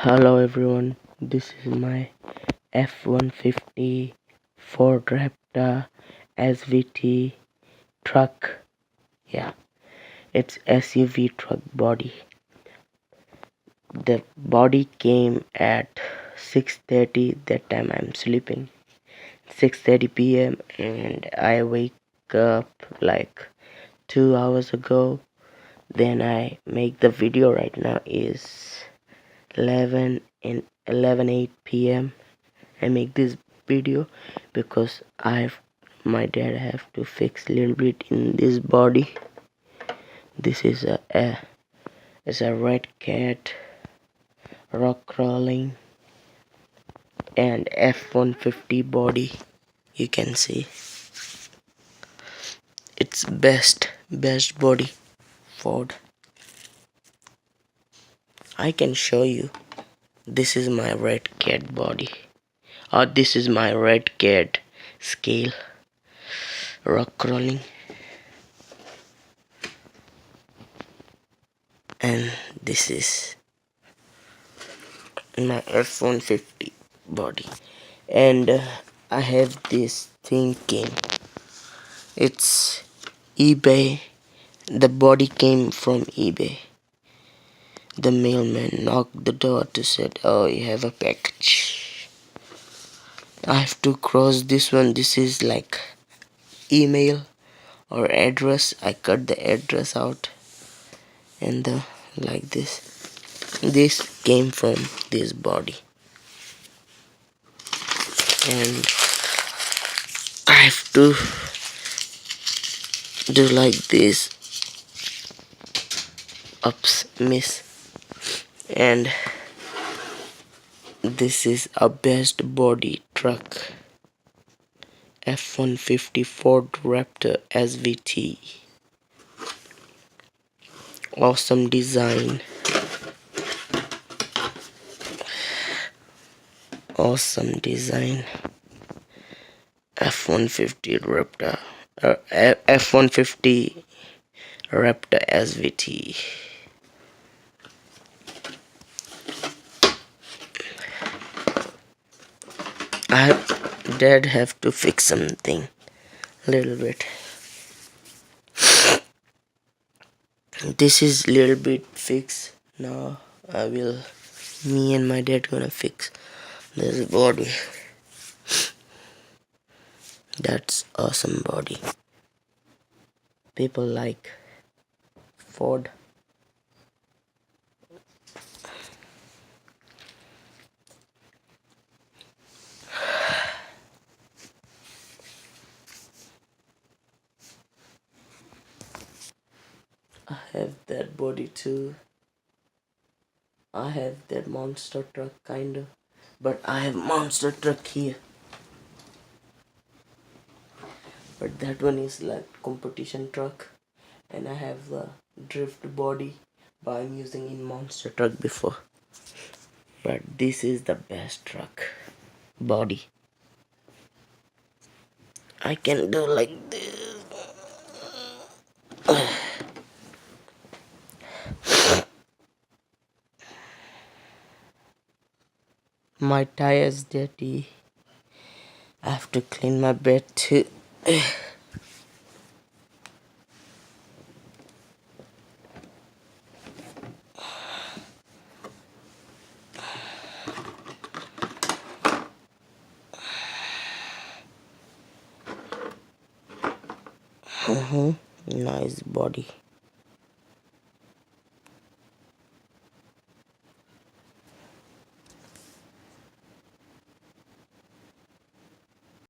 Hello everyone, this is my F-150 Ford Raptor SVT truck. Yeah, it's SUV truck body. The body came at 6:30. That time I'm sleeping. 6:30 p.m. and I wake up like 2 hours ago. Then I make the video. Right now is 11:08 p.m. I make this video because my dad have to fix a little bit in this body. This is a Redcat rock crawling and F-150 body. You can see it's best body Ford. I can show you. This is my Redcat body. This is my Redcat scale rock crawling, and this is my F-150 body. And I have this thinking, it's eBay. The body came from eBay. The mailman knocked the door to say, oh, you have a package. I have to cross this one. This is like email or address. I cut the address out, and like this came from this body, and I have to do like this, ups, miss, and this is a best body truck, F-150 Ford Raptor SVT. Awesome design, F-150 Raptor, F-150 Raptor SVT. Dad have to fix something little bit. This is little bit fixed. Now me and my dad gonna fix this body. That's awesome body. People like Ford. I have that body too. I have that monster truck kinda, but I have monster truck here. But that one is like competition truck, and I have the drift body, but I'm using in monster truck before. But this is the best truck body. I can do like this. My tire's dirty. I have to clean my bed too. Nice body.